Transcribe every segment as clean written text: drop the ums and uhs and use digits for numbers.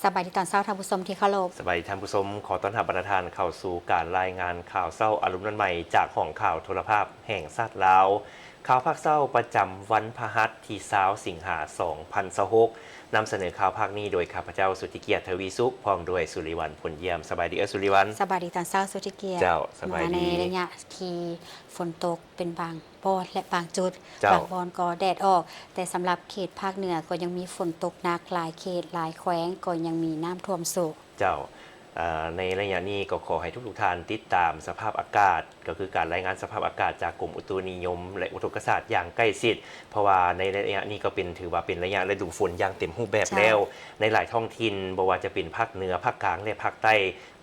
สบายดีตอนเช้าท่านผู้ชมที่เคารพสบายดีท่านผู้ชมขอต้อนรับประธานเข้าสู่การรายงานข่าวเช้าอารมณ์นั้นใหม่จากห้องข่าวโทรภาพแห่งชาติลาวข่าวภาคเช้าประจำวันพฤหัสที่20สิงหาคม2026นำเสนอข่าวภาคนี้โดยข้าพเจ้าสุทธิเกียรติทวีสุขพร้อมด้วยสุริวัลย์ผลเยี่ยมสบายดีสุริวัลย์สบายดีตอนเช้าสุทธิเกียรติเจ้าสบายดีในระยะที่ฝนตกเป็นบางบอนและบางจุดเจ้าบางบอนก็แดดออกแต่สำหรับเขตภาคเหนือก็ยังมีฝนตกหนักหลายเขตหลายแขวงก็ยังมีน้ำท่วมสูงเจ้าในระยะนี้ก็ขอให้ทุกท่านติดตามสภาพอากาศก็คือการรายงานสภาพอากาศจากกรมอุตุนิยมและอุทกศาสตร์อย่างใกล้ชิดเพราะว่าในระยะนี้ก็ถือว่าเป็นระยะฤดูฝนอย่างเต็มรูปแบบแล้วในหลายท้องถิ่นบ่ว่าจะเป็นภาคเหนือภาคกลางและภาคใต้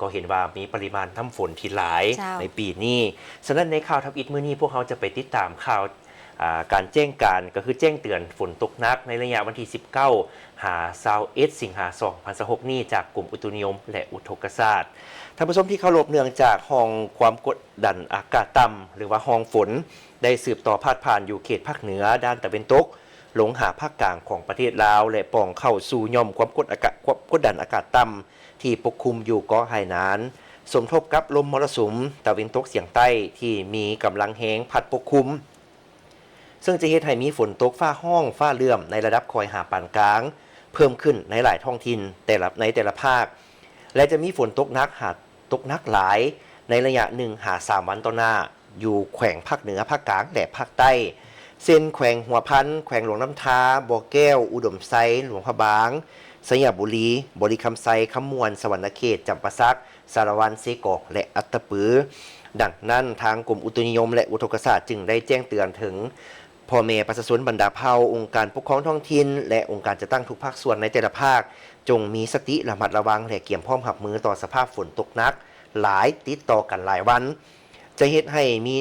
ก็เห็นว่ามีปริมาณน้ำฝนที่หลายในปีนี้ฉะนั้นในข่าวทับอิฐมื้อนี้พวกเขาจะไปติดตามข่าวการแจ้งการก็คือแจ้งเตือนฝนตกหนักในระยะวันที่19หา21สิงหาคม2026นี้จากกรมอุตุนิยมและอุทกศาสตร์ท่านผู้ชมที่เคารพเนื่องจากห้องความกดดันอากาศต่ำหรือว่าห้องฝนได้สืบต่อพาดผ่านอยู่เขตภาคเหนือด้านตะวันตกลงหาภาคกลางของประเทศลาวและป่องเข้าสู่ย่อมความกดดันอากาศต่ำที่ปกคลุมอยู่เกาะไหหนานสมทบกับลมมรสุมตะวันตกเฉียงใต้ที่มีกำลังแรงพัดปกคลุมซึ่งจะเฮ็ดให้มีฝนตกฟ้าห้องฟ้าเลื่อมในระดับคอยหาปานกลางเพิ่มขึ้นในหลายท้องถิ่นแต่ละภาคและจะมีฝนตกหนักตกหนักหลายในระยะ1 3 วันต่อหน้าอยู่แขวงภาคเหนือภาคกลางและภาคใต้เส้นแขวงหัวพันแขวงหลวงน้ำทาบ่อแก้วอุดมไซหลวงพระบางสยามบุรีบริคำไซคำมวนสวรรณเขตจำปาสักสารวันเซกอกและอัตตปือดังนั้นทางกรมอุตุนิยมและอุทกศาสตร์จึงได้แจ้งเตือนถึงพ่อแม่ประชาชนบรรดาเผ่าองค์การปกครองท้องถิ่นและองค์การจัดตั้งทุกภาคส่วนในแต่ละภาคจงมีสติระมัดระวังและเตรียมพร้อมรับมือต่อสภาพฝนตกหนักหลายติดต่อกันหลายวันจะเฮ็ดให้มี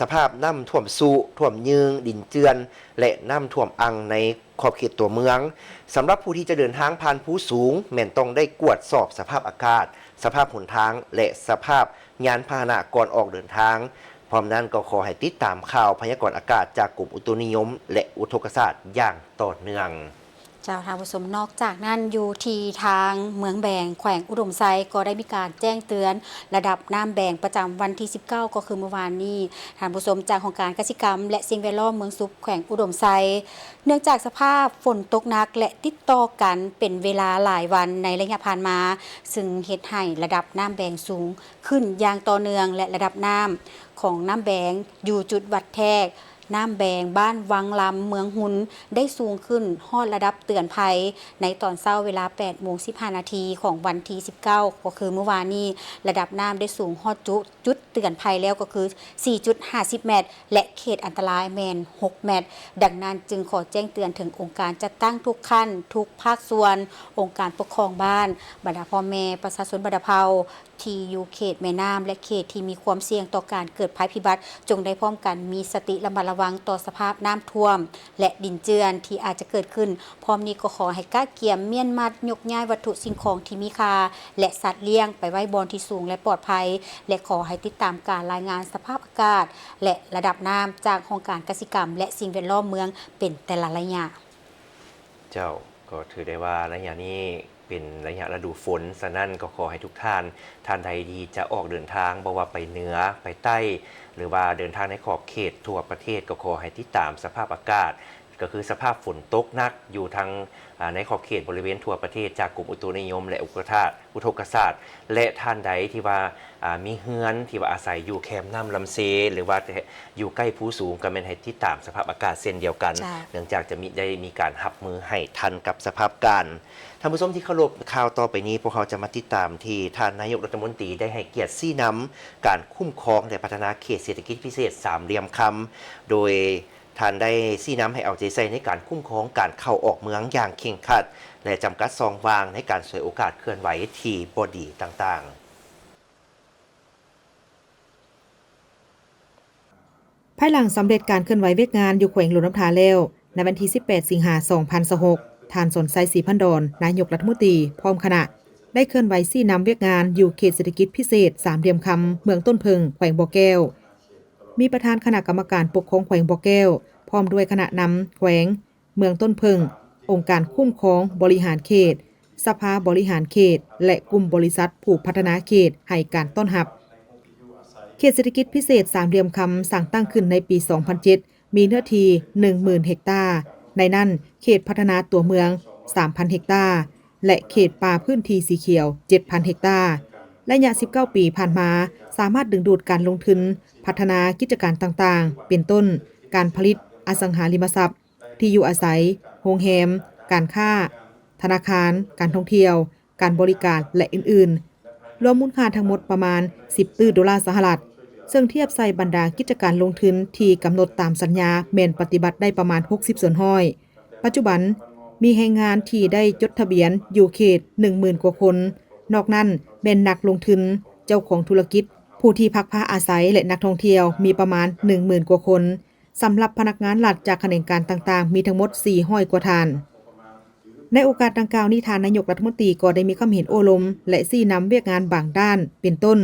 สภาพน้ำท่วมสูท่วมยืงดินเจือนและน้ำท่วมอังในขอบเขตตัวเมืองสำหรับผู้ที่จะเดินทางผ่านภูสูงแม่นต้องได้กวดสอบสภาพอากาศสภาพหนทางและสภาพยานพาหนะก่อนออกเดินทางพร้อมนั้นก็ขอให้ติดตามข่าวพยากรณ์อากาศจากกรมอุตุนิยมและอุทกศาสตร์อย่างต่อเนื่องเจ้าท่านผู้ชมนอกจากนั้นอยู่ที่ทางเมืองแบงแขวงอุดมไซก็ได้มีการแจ้งเตือนระดับน้ำแบงประจำวันที่19ก็คือเมื่อวานนี้ท่านผู้ชมจากของการเกษตรกรรมและสิ่งแวดล้อมเมืองซุปแขวงอุดมไซเนื่องจากสภาพฝนตกหนักและติดต่อกันเป็นเวลาหลายวันในระยะผ่านมาซึ่งเฮ็ดให้ระดับน้ำแบงสูงขึ้นอย่างต่อเนื่องและระดับน้ำของน้ำแบงอยู่จุดวัดแทกน้ำแบงบ้านวังลำเมืองหุนได้สูงขึ้นฮอดระดับเตือนภัยในตอนเช้าเวลา 8:15 นาทีของวันที่19ก็คือเมื่อวานนี้ระดับน้ำได้สูงฮอดจุดเตือนภัยแล้วก็คือ 4.50 เมตรและเขตอันตรายแมน6 เมตรดังนั้นจึงขอแจ้งเตือนถึงองค์การจัดตั้งทุกขั้นทุกภาคส่วนองค์การปกครองบ้านบรรดาพ่อแม่ประชาชนบรรดาเผ่าที่อยู่เขตแม่น้ำและเขตที่มีความเสี่ยงต่อการเกิดภัยพิบัติจงได้พร้อมกันมีสติระมัดระวังต่อสภาพน้ำท่วมและดินเจือนที่อาจจะเกิดขึ้นพร้อมนี้ก็ขอให้ก้าเกียมเมียนมัดยกย้ายวัตถุสิ่งของที่มีค่าและสัตว์เลี้ยงไปไว้บนที่สูงและปลอดภัยและขอให้ติดตามการรายงานสภาพอากาศและระดับน้ำจากองค์การเกษตรกรรมและสิ่งแวดล้อมเมืองเป็นแต่ละระยะเจ้าก็ถือได้ว่าระยะนี้เป็นระยะฤดูฝนฉะนั้นก็ขอให้ทุกท่านใดดีจะออกเดินทางบ่ว่าไปเหนือไปใต้หรือว่าเดินทางในขอบเขตทั่วประเทศก็ขอให้ติดตามสภาพอากาศก็คือสภาพฝนตกหนักอยู่ทางในขอบเขตบริเวณทั่วประเทศจากกรมอุตุนิยมและอุทกศาสตร์และท่านใดที่ว่ามีเฮือนที่ว่าอาศัยอยู่แคมป์น้ำลำเซหรือว่าอยู่ใกล้ภูสูงก็เป็นให้ติดตามสภาพอากาศเช่นเดียวกันเนื่องจากจะได้มีการรับมือให้ทันกับสภาพการท่านผู้ชมที่เคารพข่าวต่อไปนี้พวกเขาจะมาติดตามที่ท่านนายกรัฐมนตรีได้ให้เกียรติชี้นำการคุ้มครองและพัฒนาเขตเศรษฐกิจพิเศษสามเหลี่ยมคำโดยท่านได้ชี้นำให้เอาใจใส่ในการคุ้มครองการเข้าออกเมืองอย่างเคร่งครัดและจำกัดซองวางในการฉวยโอกาสเคลื่อนไหวที่บดีต่างภายหลังสำเร็จการเคลื่อนไหวเวียกงานอยู่แขวงหลวงน้ำทาแล้วในวันที่18สิงหาคม2026ท่านสนไซศรีพันดอนนายกรัฐมนตรีพร้อมคณะได้เคลื่อนไหวชี้นำเวียกงานอยู่เขตเศรษฐกิจพิเศษสามเหลี่ยมคำเมืองต้นเพิงแขวงบ่อแก้วมีประธานคณะกรรมการปกครองแขวงบ่อแก้วพร้อมด้วยคณะนำแขวงเมืองต้นเพิงองค์การคุ้มครองบริหารเขต สภาบริหารเขต และกลุ่มบริษัทผู้พัฒนาเขตให้การต้อนรับเขตเศรษฐกิจพิเศษสามเหลี่ยมคำสั่งตั้งขึ้นในปี 2007 มีเนื้อที่ 10,000 เฮกตาร์ในนั้นเขตพัฒนาตัวเมือง 3,000 เฮกตาร์และเขตป่าพื้นที่สีเขียว 7,000 เฮกตาร์และระยะ 19 ปีผ่านมาสามารถดึงดูดการลงทุนพัฒนากิจการต่างๆ เป็นต้นการผลิตอสังหาริมทรัพย์ ที่อยู่อาศัยโรงแรมการค้าธนาคารการท่องเที่ยวการบริการและอื่นๆรวมมูลค่าทั้งหมดประมาณ$10 ตรีสหรัฐซึ่งเทียบใส่บรรดากิจการลงทุนที่กำหนดตามสัญญาแม่นปฏิบัติได้ประมาณ60ส่วนห้อยปัจจุบันมีแรงงานที่ได้จดทะเบียนอยู่เขต 10,000 กว่าคนนอกนั้นเป็นนักลงทุนเจ้าของธุรกิจผู้ที่พักผ้าอาศัยและนักท่องเที่ยวมีประมาณ 10,000 กว่าคนสำหรับพนักงานรัฐจากแขนงการต่างๆมีทั้งหมด400 กว่าท่านในโอกาสดังกล่าวนี้ท่านนายกรัฐมนตรีก็ได้มีความเห็นโอลมและชี้นำเวียกงานบางด้านเป็นต้น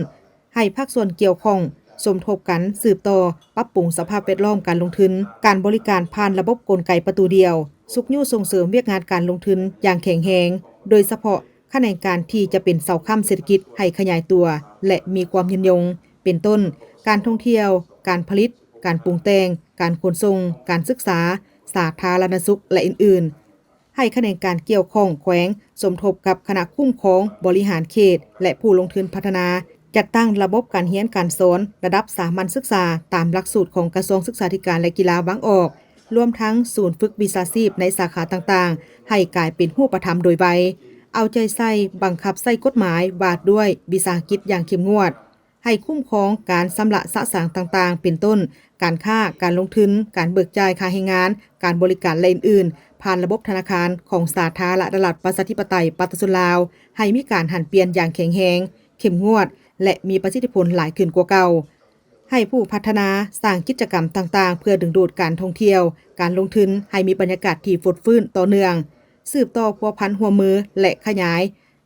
ให้ภาคส่วนเกี่ยวข้องสมทบกันสืบต่อปรับปรุงสภาพแวดล้อมการลงทุนการบริการผ่านระบบกลไกประตูเดียวสุกยู่ส่งเสริมเวียกงานการลงทุนอย่างแข็งแรงโดยเฉพาะแขนงการที่จะเป็นเสาค้ำเศรษฐกิจให้ขยายตัวและมีความยืนยงเป็นต้นการท่องเที่ยวการผลิตการปรุงแต่งการขนส่งการศึกษาสาธารณสุขและอื่นๆให้แขนงการเกี่ยวข้องแขวงสมทบกับคณะคุ้มครองบริหารเขตและผู้ลงทุนพัฒนาจัดตั้งระบบการเรียนการสอนระดับสามัญศึกษาตามหลักสูตรของกระทรวงศึกษาธิการและกีฬาบางออกรวมทั้งศูนย์ฝึกวิชาชีพในสาขาต่างๆให้กลายเป็นรูปธรรมโดยไวเอาใจใส่บังคับใส่กฎหมายบาดด้วยวิสาหกิจอย่างเข้มงวดให้คุ้มครองการชำระสะสางต่างๆเป็นต้นการค้าการลงทุนการเบิกจ่ายค่าแรงงานการบริการและอื่นๆผ่านระบบธนาคารของสาธารณรัฐประชาธิปไตยปฏิรูปลาวให้มีการหันเปลี่ยนอย่างแข็งแรงเข้มงวดและมีประสิทธิผลหลายขึ้นกว่าเก่าให้ผู้พัฒนาสร้างกิจกรรมต่างๆเพื่อดึงดูดการท่องเที่ยวการลงทุนให้มีบรรยากาศที่ฟดฟื้นต่อเนื่องสืบต่อพัวพันหัวมือและขยาย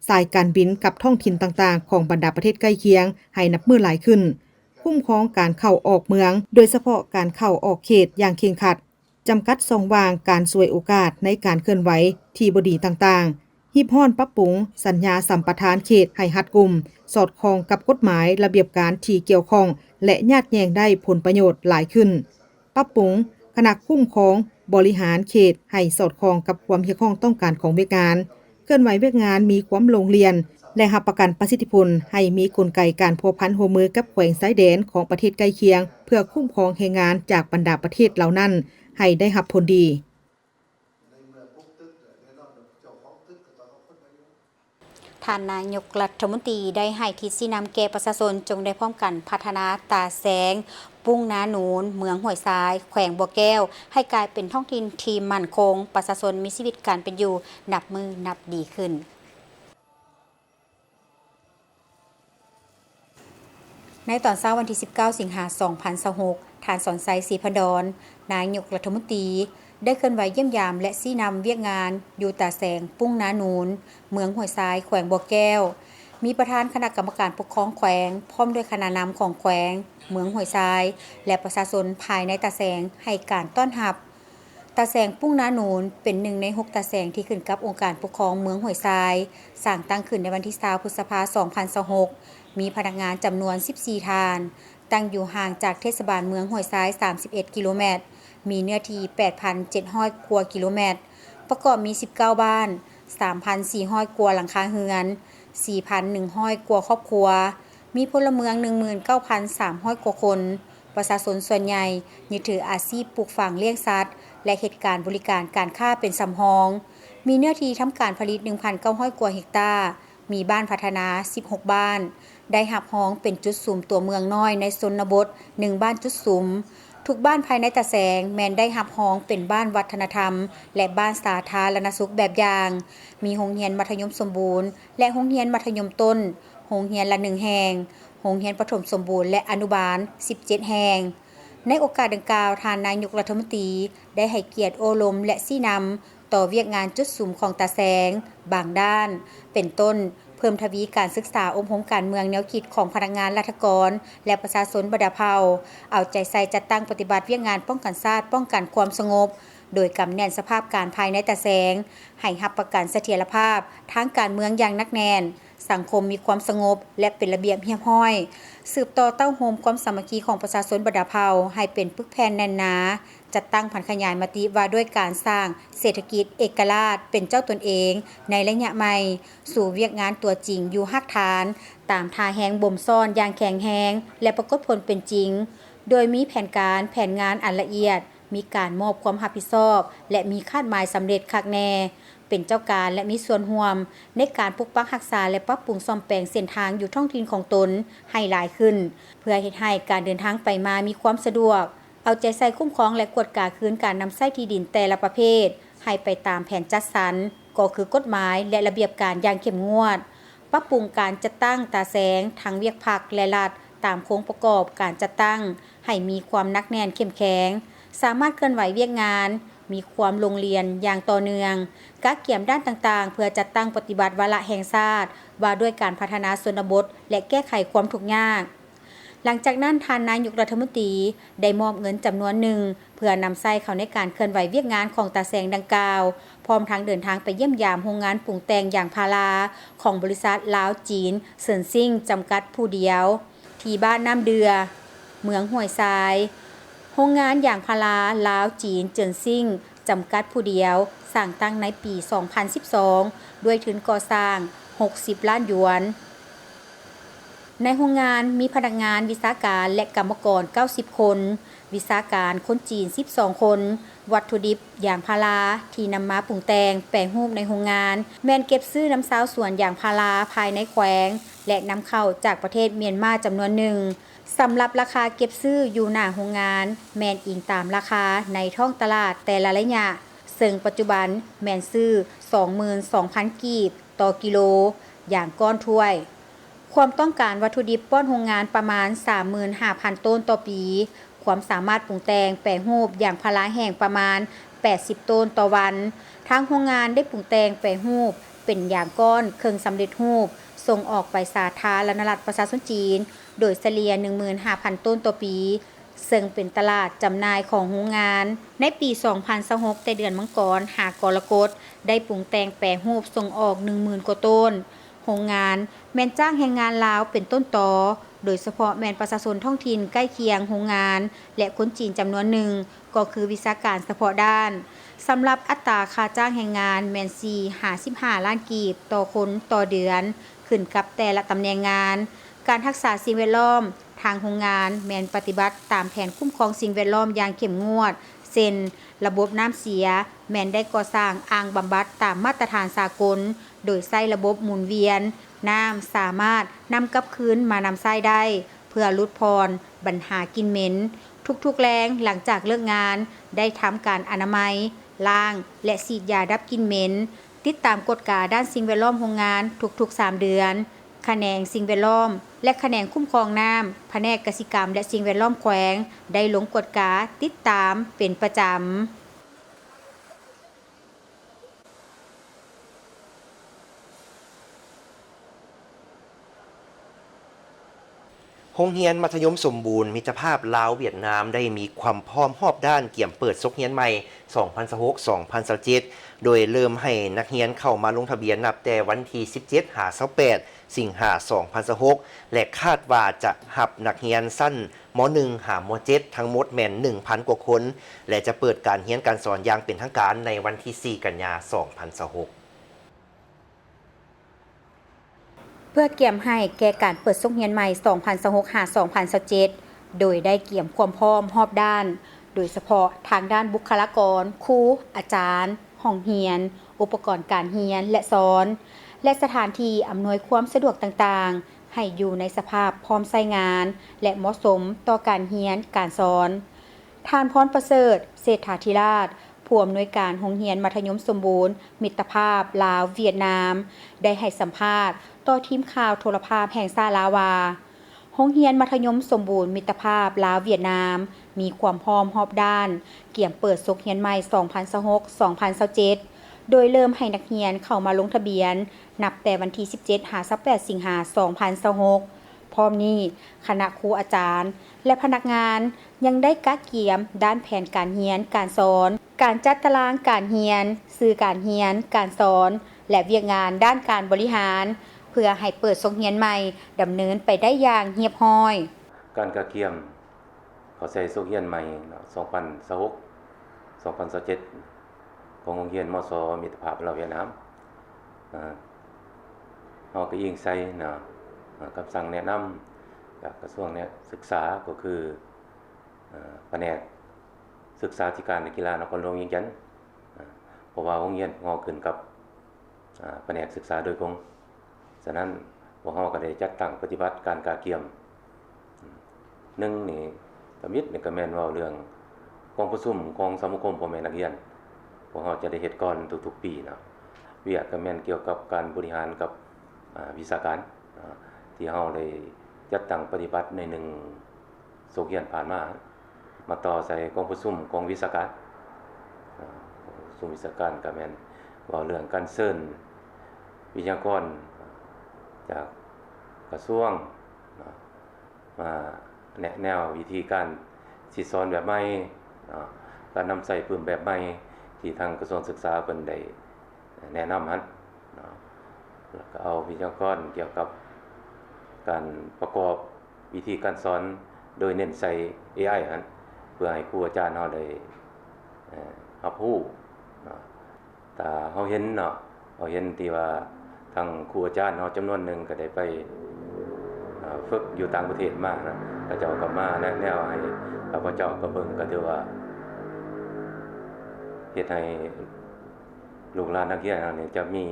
สายการบินกับท้องถิ่นต่างๆของบรรดาประเทศใกล้เคียงให้นับมือหลายขึ้นคุ้มครองการเข้าออกเมืองโดยเฉพาะการเข้าออกเขตอย่างเคร่งครัดจำกัดช่องว่างการสวยโอกาสในการเคลื่อนไหวที่บ่ดีต่างๆฮิบฮ้อนปรับปรุงสัญญาสัมปทานเขตให้รัดกุมสอดคล้องกับกฎหมายระเบียบการที่เกี่ยวข้องและญาติแยงได้ผลประโยชน์หลายขึ้นปรับปรุงคณะคุ้มครองบริหารเขตให้สอดคล้องกับความเกี่ยวข้องต้องการของเวียกงานเคลื่อนไหวเวียกงานมีความลงเรียนและรับประกันประสิทธิผลให้มีกลไกการพัวพันหัวมือกับแขวงชายแดนของประเทศใกล้เคียงเพื่อคุ้มครองแรงงานจากบรรดาประเทศเหล่านั้นให้ได้รับผลดีท่านนายกรัฐมนตรีได้ให้ทิศชี้นำแก่ประชาชนจงได้พร้อมกันพัฒนาตาแสงปุ้งนาหนูนเมืองห้วยทรายแขวงบัวแก้วให้กลายเป็นท้องถิ่นที่มั่นคงประชาชนมีชีวิตการเป็นอยู่นับมือนับดีขึ้นในตอนเช้าวันที่ 19 สิงหาคม 2026 ท่านสอนไซศรีพดรนายกรัฐมนตรีได้เคลื่อนไหวเยี่ยมยามและชี้นำเวียกงานอยู่ตาแสงปุ้งนาหนูนเมืองห้วยทรายแขวงบัวแก้วมีประธานคณะกรรมการปกครองแขวงพร้อมด้วยคณะนำของแขวงเมืองห้วยทรายและประชาชนภายในตาแสงให้การต้อนรับตาแสงปุ้งนาหนูนเป็นหนึ่งใน6ตาแสงที่ขึ้นกับองค์การปกครองเมืองห้วยทรายสร้างตั้งขึ้นในวันที่20 พฤษภาคม 2026มีพนักงานจำนวน14ท่านตั้งอยู่ห่างจากเทศบาลเมืองห้วยทราย31กิโลเมตรมีเนื้อที่ 8,700 กว่ากิโลเมตรประกอบมี19บ้าน 3,400 กว่าหลังคาเรือน 4,100 กว่าครอบครัวมีพลเมือง 19,300 กว่าคนประชาชนส่วนใหญ่ยึดถืออาชีพปลูกฝังเลี้ยงสัตว์และเหตุการณ์บริการการค้าเป็นสำรองมีเนื้อที่ทำการผลิต 1,900 กว่าเฮกตาร์มีบ้านพัฒนา16บ้านได้รับรองเป็นจุดศูนย์ตัวเมืองน้อยในชนบท1บ้านจุดศูนย์ทุกบ้านภายในตาแสงแม้นได้รับรองเป็นบ้านวัฒนธรรมและบ้านสาธารณสุขแบบอย่างมีโรงเรียนมัธยมสมบูรณ์และโรงเรียนมัธยมต้นโรงเรียนละ1แห่งโรงเรียนประถมสมบูรณ์และอนุบาล17แห่งในโอกาสดังกล่าวท่านนายกรัฐมนตรีได้ให้เกียรติโอลมและชี้นำต่อเวียกงานจุดศูนย์ของตาแสงบางด้านเป็นต้นเพิ่มทวีการศึกษาองค์ความการเมืองแนวคิดของพนักงานราชการและประชาชนบดาเผาเอาใจใส่จัดตั้งปฏิบัติเวียกงานป้องกันชาติป้องกันความสงบ โดยกำแน่นสภาพการภายในตาแสงให้รับประกันเสถียรภาพทางการเมืองอย่างหนักแน่นสังคมมีความสงบและเป็นระเบียบเรียบร้อยสืบต่อเต้าโฮมความสามัคคีของประชาชนบรรดาเผ่าให้เป็นปึกแผ่นแน่นหนาจัดตั้งผันขยายมติว่าด้วยการสร้างเศรษฐกิจเอกราชเป็นเจ้าตนเองในระยะใหม่สู่เวียกงานตัวจริงอยู่หักฐานตามท่าแหงบ่มซ่อนอย่างแข็งแรงและปรากฏผลเป็นจริงโดยมีแผนงานอันละเอียดมีการมอบความรับผิดชอบและมีคาดหมายสำเร็จคักแน่เป็นเจ้าการและมีส่วนร่วมในการปกปักรักษาและปรับปรุงซ่อมแปลงเส้นทางอยู่ท้องถิ่นของตนให้หลายขึ้นเพื่อเฮ็ดให้การเดินทางไปมามีความสะดวกเอาใจใส่คุ้มครองและกวดกาคืนการนำไส้ที่ดินแต่ละประเภทให้ไปตามแผนจัดสรรก็คือกฎหมายและระเบียบการอย่างเข้มงวดปรับปรุงการจัดตั้งตาแสงทั้งเวียกพักและรัฐตามโครงประกอบการจัดตั้งให้มีความหนักแน่นเข้มแข็งสามารถเคลื่อนไหวเวียกงานมีความลงเรียนอย่างต่อเนื่องกักเกี่ยมด้านต่างๆเพื่อจัดตั้งปฏิบัติวาระแห่งชาติว่าด้วยการพัฒนาชนบทและแก้ไขความทุกข์ยากหลังจากนั้นท่านนายกรัฐมนตรีได้มอบเงินจำนวนหนึ่งเพื่อนำใช้เข้าในการเคลื่อนไหวเวียกงานของตาแสงดังกล่าวพร้อมทั้งเดินทางไปเยี่ยมยามโรงงานปรุงแต่งยางพาราของบริษัทลาวจีนเซินซิ่งจำกัดผู้เดียวที่บ้านน้ำเดือเมืองห้วยทรายโรงงานยางพาราลาวจีนเจินซิ่งจำกัดผู้เดียวสร้างตั้งในปี 2012 ด้วยทุนก่อสร้าง 60 ล้านหยวนในโรงงานมีพนักงานวิชาการและกรรมกร 90 คน วิชาการคนจีน 12 คน วัตถุดิบยางพาราที่นำมาปรุงแต่งแปลงรูปในโรงงานแม่นเก็บซื้อน้ำซาวสวนยางพาราภายในแขวงและนำเข้าจากประเทศเมียนมาจำนวนหนึ่งสำหรับราคาเก็บซื้ออยู่หน้าโรงงานแม่นอิงตามราคาในท้องตลาดแต่ละระยะซึ่งปัจจุบันแม่นซื้อ 22,000 กีบต่อกิโลอย่างก้อนถ้วยความต้องการวัตถุดิบป้อนโรงงานประมาณ 35,000 ต้นต่อปีความสามารถปรุงแต่งแปลงรูปอย่างพาราแห้งประมาณ 80 ต้นต่อวันทางโรงงานได้ปรุงแต่งแปลงรูปเป็นอย่างก้อนเครื่องสำเร็จรูปส่งออกไปสาธารณรัฐประชาชนจีนโดยเฉลี่ย 15,000 ต้นต่อปีซึ่งเป็นตลาดจำหน่ายของโรงงานในปี 2026 แต่เดือนมังกรกรกฎได้ปรุงแต่งแปลงรูปส่งออก 10,000 กว่าต้นโรงงานแม่นจ้างแรงงานลาวเป็นต้นตอโดยเฉพาะแม่นประชาชนท้องถิ่นใกล้เคียงโรงงานและคนจีนจำนวนหนึ่งก็คือวิชาการเฉพาะด้านสำหรับอัตราค่าจ้างแรงงานแม่น55 ล้านกีบต่อคนต่อเดือนขึ้นกับแต่ละตำแหน่งงานการรักษาสิ่งแวดล้อมทางโรงงานแม่นปฏิบัติตามแผนคุ้มครองสิ่งแวดล้อมอย่างเข้มงวดเช่นระบบน้ำเสียแม่นได้ก่อสร้างอ่างบำบัดตามมาตรฐานสากลโดยใช้ระบบหมุนเวียนน้ำสามารถนำกลับคืนมานำใช้ได้เพื่อลดพรปัญหากินเหม็นทุกๆแรงหลังจากเลิกงานได้ทำการอนามัยล้างและฉีดยาดับกลิ่นเหม็นติดตามกฎกาด้านสิ่งแวดล้อมโรงงานทุกๆ3 เดือนแขนงสิ่งแวดล้อมและแขนงคุ้มครองน้ำแผนกกสิกรรมและสิ่งแวดล้อมแขวงได้ลงกฎกาติดตามเป็นประจำโรงเรียนมัธยมสมบูรณ์มิตรภาพลาวเวียดนามได้มีความพร้อมรอบด้านเกี่ยมเปิดซกเรียนใหม่ 2026-2027 โดยเริ่มให้นักเรียนเข้ามาลงทะเบียนนับแต่วันที่ 17-28 สิงหาคม 2026 และคาดว่าจะรับนักเรียนชั้นม.1 ม.7 ทั้งหมดแม่น 1,000 กว่าคน และจะเปิดการเรียนการสอนอย่างเป็นทางการในวันที่ 4 กันยายน 2026เพื่อเกี่ยมให้แก่การเปิดซกเรียนใหม่ 2026-2027 โดยได้เกี่ยมความพร้อมรอบด้านโดยเฉพาะทางด้านบุคลากรครูอาจารย์ห้องเรียนอุปกรณ์การเรียนและสอนและสถานที่อำนวยความสะดวกต่างๆให้อยู่ในสภาพพร้อมใช้งานและเหมาะสมต่อการเรียนการสอนท่านพรประเสริฐเศรษฐาธิราชผู้อำนวยการโรงเรียนมัธยมสมบูรณ์มิตรภาพลาวเวียดนามได้ให้สัมภาษณ์ต่อทีมข่าวโทรภาพแห่งชาติลาวว่าโรงเรียนมัธยมสมบูรณ์มิตรภาพลาวเวียดนามมีความพร้อมรอบด้านเกี่ยมเปิดซกเรียนใหม่ 2026-2027 โดยเริ่มให้นักเรียนเข้ามาลงทะเบียนนับแต่วันที่ 17-28 สิงหาคม 2026พ ร้อมนี้คณะครูอาจารย์ และพนักงานยังได้กะเกียมด้านแผนการเรียนการสอน การจัดตารางการเรียนสื่อการเรียนการสอน และเวียกงานด้านการบริหาร เพื่อให้เปิดโรงเรียนใหม่ดำเนินไปได้อย่างเรียบร้อย การกะเกียมเขาใส่โรงเรียนใหม่2026 2027ของโรงเรียนมสมิตรภาพลาวเวียดนามเฮาก็อิงใส่คำสั่งแนะนำจากกระทรวงศึกษาก็คือแผนกศึกษาธิการและกีฬานครหลวงเวียงจันทน์เพราะว่าโรงเรียนงอขึ้นกับแผนกศึกษาโดยตรงฉะนั้นพวกเฮาก็ได้จัดตั้งปฏิบัติการกะเกียมนี่กมิตรนี่ก็แม่นเว้าเรื่องกองประชุมของสมาคมพ่อแม่นักเรียนพวกเฮาจะได้เฮ็ดก่อนทุกๆปีเวียกก็แม่นเกี่ยวกับการบริหารกับวิชาการที่เฮาได้จัดตั้งปฏิบัติใน1โรงเรียนผ่านมาต่อใส่กองประชุมของวิชาการประชุมวิชาการก็แม่นเว้าเรื่องการเชิญวิทยากรจากกระทรวงมาแนะแนววิธีการสิสอนแบบใหม่การนำใส่ปืนแบบใหม่ที่ทางกระทรวงศึกษาเพิ่นได้แนะนำแล้วก็เอาวิทยากรเกี่ยวกับการประกอบวิธีการสอนโดยเน้นใส่ AI เพื่อให้ครูอาจารย์เฮาได้รับรู้แต่เฮาเห็นที่ว่าทางครูอาจารย์เฮาจำนวนหนึ่งก็ได้ไปฝึกอยู่ต่างประเทศมาก็เจ้าก็มาแนะแนวให้ข้าพเจ้าก็เบิ่งก็ถือว่าเฮ็ดให้ลูกหลานนักเรียนนี่จะมี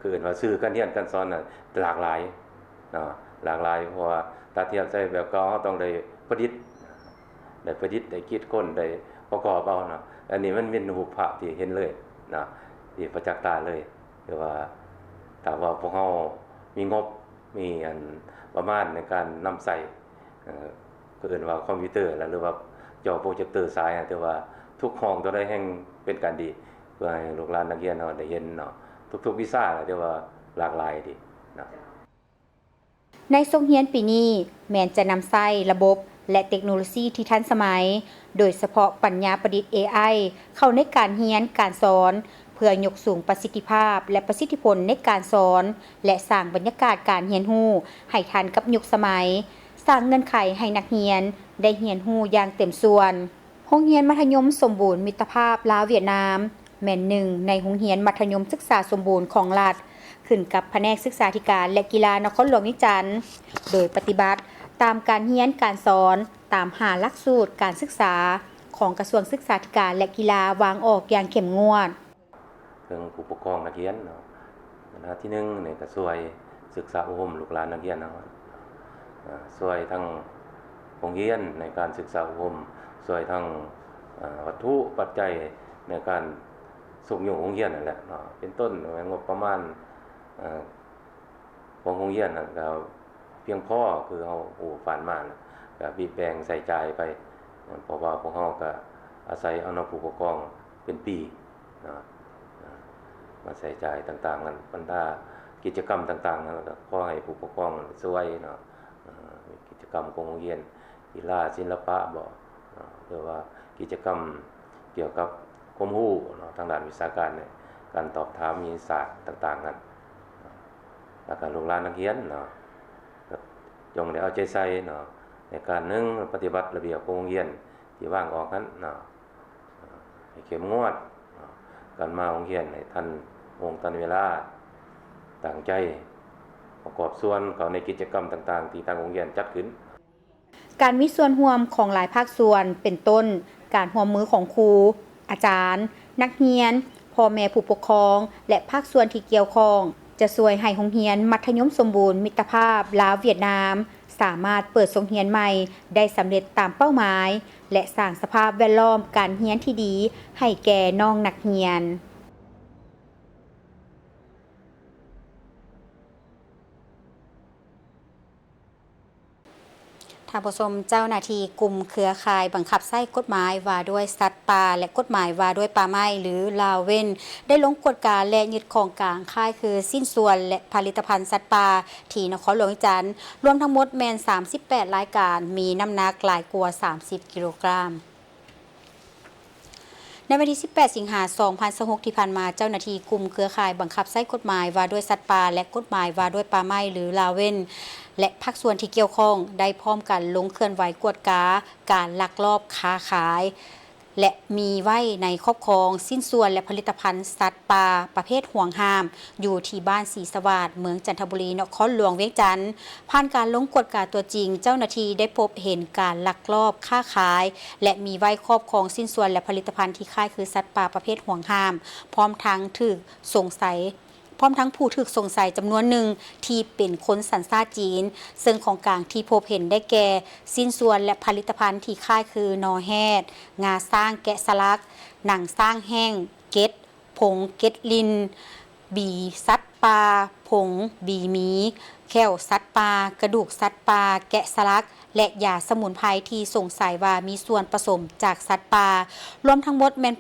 คือว่าสื่อการเรียนการสอนหลากหลายหลากหลายเพราะว่าถ้าเทียบใส่แบบเก่าเฮาต้องได้ประดิษฐ์ได้คิดค้นได้ประกอบเอาอันนี้มันเป็นรูปภาพที่เห็นเลยที่ประจักษ์ตาเลยคือว่าถ้าว่าพวกเฮามีงบมีอันประมาณในการนำใส่ก็เอิ้นว่าคอมพิวเตอร์หรือว่าจอโปรเจคเตอร์สายแต่ว่าทุกห้องตัวใดแห่งเป็นการดีเพื่อให้ลูกหลานนักเรียนได้เห็นทุกๆวิชาแต่ว่าหลากหลายดีในโรงเรียนปีนี้แม้นจะนำใช้ระบบและเทคโนโลยีที่ทันสมัยโดยเฉพาะปัญญาประดิษฐ์ AI เข้าในการเรียนการสอนเพื่อยกสูงประสิทธิภาพและประสิทธิผลในการสอนและสร้างบรรยากาศการเรียนรู้ให้ทันกับยุคสมัยสร้างเงื่อนไขให้นักเรียนได้เรียนรู้อย่างเต็มส่วนโรงเรียนมัธยมสมบูรณ์มิตรภาพลาวเวียดนามแม่นหนึ่งในโรงเรียนมัธยมศึกษาสมบูรณ์ของรัฐขึ้นกับแผนกศึกษาธิการและกีฬานครหลวงเวียงจันทน์โดยปฏิบัติตามการเรียนการสอนตามหลักสูตรการศึกษาของกระทรวงศึกษาธิการและกีฬาวางออกอย่างเข้มงวดเรื่องผู้ปกครองนักเรียนหน้าที่1นี่ก็ช่วยศึกษาอบรมลูกหลานนักเรียนช่วยทั้งโรงเรียนในการศึกษาอบรมช่วยทั้งวัตถุปัจจัยในการส่งอยู่โรงเรียนนั่นแหละเป็นต้นงบประมาณของโรงเรียนนั่นก็เพียงพอคือเฮาผ่านมาก็บีบแบ่งใส่จ่ายไปเพราะว่าพวกเฮาก็อาศัยเอาผู้ปกครองเป็นปีมาใส่จ่ายต่างๆนั้นบรรดากิจกรรมต่างๆนั้นก็ขอให้ผู้ปกครองช่วยกิจกรรมของโรงเรียนกีฬาศิลปะหรือว่ากิจกรรมเกี่ยวกับความรู้ทางด้านวิชาการการตอบถามวิทยาศาสตร์ต่างๆนั้นแล้วก็ลูกหลานนักเรียนจงได้เอาใจใส่ในการปฏิบัติระเบียบโรงเรียนที่วางออกนั้นให้เข้มงวดการมาโรงเรียนให้ทันวงทันเวลาตั้งใจประกอบส่วนเข้าในกิจกรรมต่างๆที่ทางโรงเรียนจัดขึ้นการมีส่วนร่วมของหลายภาคส่วนเป็นต้นการร่วมมือของครูอาจารย์นักเรียนพ่อแม่ผู้ปกครองและภาคส่วนที่เกี่ยวข้องจะช่วยให้โรงเรียนมัธยมสมบูรณ์มิตรภาพลาวเวียดนามสามารถเปิดโรงเรียนใหม่ได้สำเร็จตามเป้าหมายและสร้างสภาพแวดล้อมการเรียนที่ดีให้แก่น้องนักเรียนท านผู้ชมเจ้าหน้าที่กลุ่มเครือข่ายบังคับใช้กฎหมายว่าด้วยสัตว์ป่าและกฎหมายว่าด้วยป่าไม้หรือลาเว้นได้ลงกฎการและยึดของกลางค่ายคือสิ้นส่วนและผลิตภัณฑ์สัตว์ป่าที่นครหลวงจันทร์รวมทั้งหมดแมน38รายการมีน้ำหนักหลายกว่า30กิโลกรัมในวันที่18 สิงหาคม 2026 ที่ผ่านมาเจ้าหน้าที่กลุ่มเครือข่ายบังคับใช้กฎหมายว่าด้วยสัตว์ป่าและกฎหมายว่าด้วยป่าไม้หรือลาเว้นและภาคส่วนที่เกี่ยวข้องได้พร้อมกันลงเคลื่อนไหวกวดการลักลอบค้าขายและมีไว้ในครอบครองสิ้นส่วนและผลิตภัณฑ์สัตว์ป่าประเภทห่วงห้ามอยู่ที่บ้านศรีสวัสดิ์เมืองจันทบุรีนครหลวงเวียงจันทร์ผ่านการลงกฎการตัวจริงเจ้าหน้าที่ได้พบเห็นการลักลอบค้าขายและมีไว้ครอบครองสิ้นส่วนและผลิตภัณฑ์ที่คล้ายคือสัตว์ป่าประเภทห่วงห้ามพร้อมทั้งผู้ถูกสงสัยจำนวนหนึ่งที่เป็นคนสัญชาติจีนซึ่งของกลางที่พบเห็นได้แก่สิ้นส่วนและผลิตภัณฑ์ที่คล้ายคือนอแฮดงาสร้างแกะสลักหนังสร้างแห้งเก็ดผงเก็ดลินบีสัตว์ป่าผงบีหมีแก้วสัตว์ป่ากระดูกสัตว์ป่าแกะสลักและยาสมุนไพรที่สงสัยว่ามีส่วนผสมจากสัตว์ป่ารวมทั้งหมดแม่น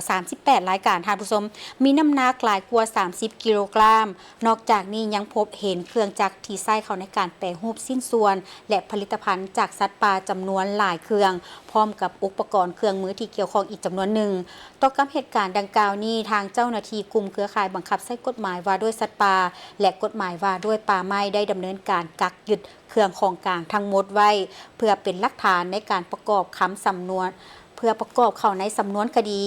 38รายการท่านผู้ชมมีน้ำหนักหลายกว่า30กิโลกรัมนอกจากนี้ยังพบเห็นเครื่องจักรที่ใช้เข้าในการแปรรูปสิ้นส่วนและผลิตภัณฑ์จากสัตว์ป่าจำนวนหลายเครื่องพร้อมกับอุปกรณ์เครื่องมือที่เกี่ยวข้องอีกจำนวนหนึ่งต่อกับเหตุการณ์ดังกล่าวนี้ทางเจ้าหน้าที่กลุ่มเครือข่ายบังคับใช้กฎหมายว่าด้วยสัตว์ป่าและกฎหมายว่าด้วยป่าไม้ได้ดำเนินการกักยึดเครื่องของกลางทั้งหมดไว้เพื่อเป็นหลักฐานในการประกอบคำสำนวนเพื่อประกอบเข้าในสำนวนคดี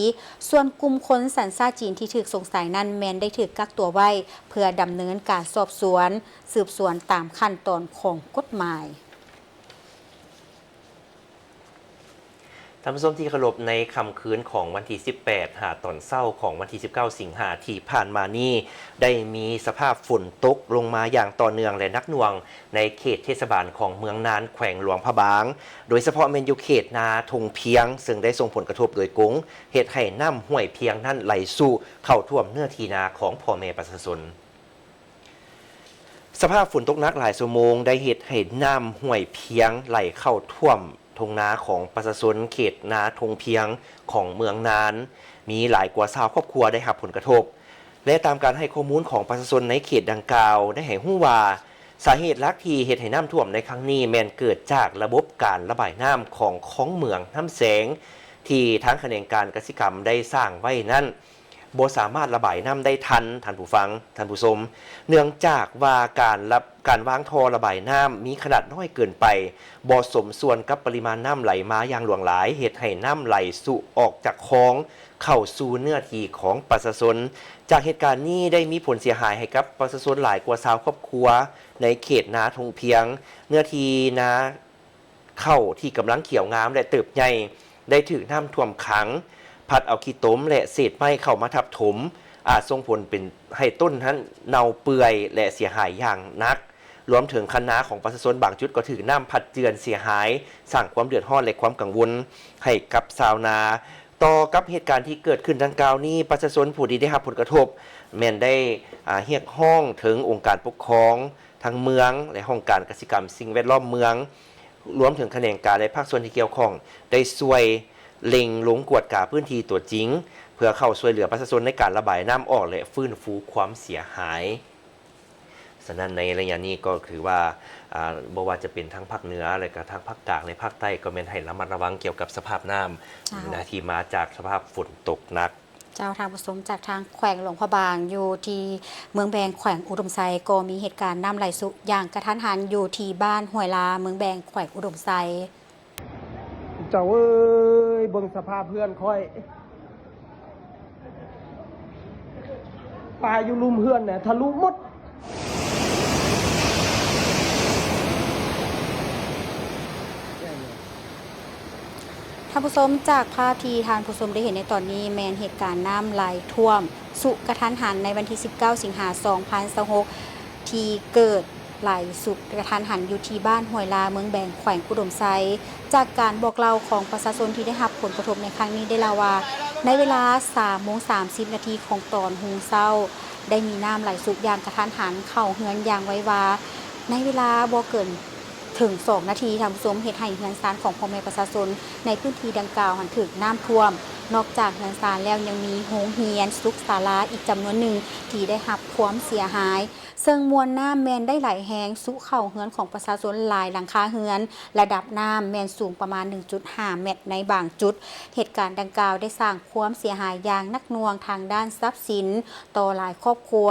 ส่วนกลุ่มคนสัญชาติจีนที่ถูกสงสัยนั้นแมนได้ถูกกักตัวไว้เพื่อดำเนินการสอบสวนสืบสวนตามขั้นตอนของกฎหมาย ท่านผู้ชมที่เคารพในค่ำคืนของวันที่ 18 หาตอนเศร้าของวันที่ 19 สิงหาที่ผ่านมานี้ได้มีสภาพฝนตกลงมาอย่างต่อเนื่องและนักหน่วงในเขตเทศบาลของเมืองน่านแขวงหลวงพะบาง โดยเฉพาะเมนยูเขตนาทงเพียงซึ่งได้ส่งผลกระทบโดยกงเหตุให้น้ำห้วยเพียงนั้นไหลสู่เข้าท่วมเนื้อที่นาของพ่อแม่ประชาชนสภาพฝนตกหนักหลายชั่วโมงได้เหตุให้น้ำห้วยเพียงไหลเข้าท่วมทงนาของประชาชนเขตนาทงเพียงของเมืองนานมีหลายกว่า20ครอบครัวได้รับผลกระทบและตามการให้ข้อมูลของประชาชนในเขตดังกล่าวได้ให้รู้ว่าสาเหตุหลักที่เหตุให้น้ำท่วมในครั้งนี้แม้นเกิดจากระบบการระบายน้ำของเมืองน้ำแสงที่ทางแขนงการเกษตรกรรมได้สร้างไว้นั้นบ่สามารถระบายน้ำได้ทันท่านผู้ฟังท่านผู้ชมเนื่องจากว่าการวางท่อระบายน้ำมีขนาดน้อยเกินไปบ่สมส่วนกับปริมาณน้ำไหลมาอย่างหลวงหลายเหตุให้น้ำไหลสู่ออกจากคลองเข้าสู่เนื้อที่ของประชาชนจากเหตุการณ์นี้ได้มีผลเสียหายให้กับประชาชนหลายกว่า20ครอบครัวในเขตนาทงเพียงเนื้อที่นาเข้าที่กำลังเขียวงามและเติบใหญ่ได้ถูกน้ำท่วมขังพัดเอาขี้ตมและเศษไม้เข้ามาทับถมอาจส่งผลเป็นให้ต้นนั้นเน่าเปื่อยและเสียหายอย่างนักรวมถึงคะน้าของประชาชนบางจุดก็ถือน้ำพัดเจือนเสียหายสร้างความเดือดร้อนและความกังวลให้กับชาวนาต่อกับเหตุการณ์ที่เกิดขึ้นดังกล่าวนี้ประชาชนผู้ที่ได้รับผลกระทบแม้นได้เรียกร้องถึงองค์การปกครองทางเมืองและองค์การเกษตรกรรมสิ่งแวดล้อมเมืองรวมถึงแขนงการและภาคส่วนที่เกี่ยวข้องได้ช่วยเล็งลงกวดกาพื้นที่ตัวจริงเพื่อเข้าช่วยเหลือประชาชนในการระบายน้ำออกและฟื้นฟูความเสียหายฉะนั้นในระยะนี้ก็คือว่าบ่ว่าจะเป็นทั้งภาคเหนือและก็ทั้งภาคกลางและภาคใต้ก็แม่นให้ระมัดระวังเกี่ยวกับสภาพน้ำที่มาจากสภาพฝนตกหนักเจ้าทางผสมจากทางแขวงหลวงพะบางอยู่ที่เมืองแบงแขวงอุดมไซก็มีเหตุการณ์น้ำไหลสุอย่างกระทันหันอยู่ที่บ้านห้วยลาเมืองแบงแขวงอุดมไซเจ้าเอ้ยเบิ่งสภาพเพื่อนค่อยปลาอยู่ลุมเพื่อนเนี่ยทะลุหมดท่านผู้ชมจากภาพที่ท่านผู้ชมได้เห็นในตอนนี้แมนเหตุการณ์น้ำไหลท่วมสุกระทันหันในวันที่ 19 สิงหาคม 2026ที่เกิดไหลสุกระทันหันอยู่ที่บ้านห้วยลาเมืองแบงแขวงอุดมไซจากการบอกเล่าของประชาชนที่ได้รับผลกระทบในครั้งนี้ได้เล่าว่าในเวลา 3:30 นาทีของตอนหุงเช้าได้มีน้ำไหลสุกอย่างกระทันหันเข้าเฮือนอย่างไววาในเวลาบ่เกิน ถึง2นาทีทางผู้ชมเฮ็ดให้เฮือนซานของพ่อแม่ประชาชนในพื้นที่ดังกล่าวหันถึกน้ำท่วมนอกจากเฮือนซานแล้วยังมีโรงเรียนสุขศาลาอีกจำนวนหนึ่งที่ได้รับความเสียหายซึ่งมวลน้ำแม่นได้ไหลแห้งสู่เข้าเฮือนของประชาชนหลายหลังคาเฮือนระดับน้ำแม่นสูงประมาณ 1.5 เมตรในบางจุดเหตุการณ์ดังกล่าวได้สร้างความเสียหายอย่างหนักหน่วงทางด้านทรัพย์สินต่อหลายครอบครัว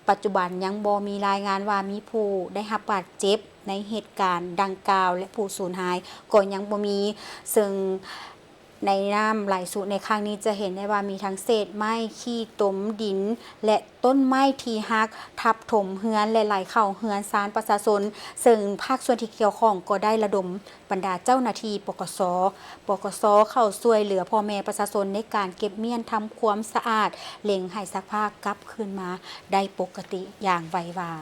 ปัจจุบันยังบ่มีรายงานว่ามีผู้ได้รับบาดเจ็บในเหตุการณ์ดังกล่าวและผู้สูญหายก็ยังบ่มีซึ่งในน้ำไหลสู่ในครั้งนี้จะเห็นได้ว่ามีทั้งเศษไม้ขี้ตมดินและต้นไม้ที่หักทับถมเฮือนและไหลเข้าเฮือนซานประชาชนซึ่งภาคส่วนที่เกี่ยวข้องก็ได้ระดมบรรดาเจ้าหน้าที่ปกส.เข้าช่วยเหลือพ่อแม่ประชาชนในการเก็บเมี่ยนทำความสะอาดเล็งให้สภาพกลับคืนมาได้ปกติอย่างไววา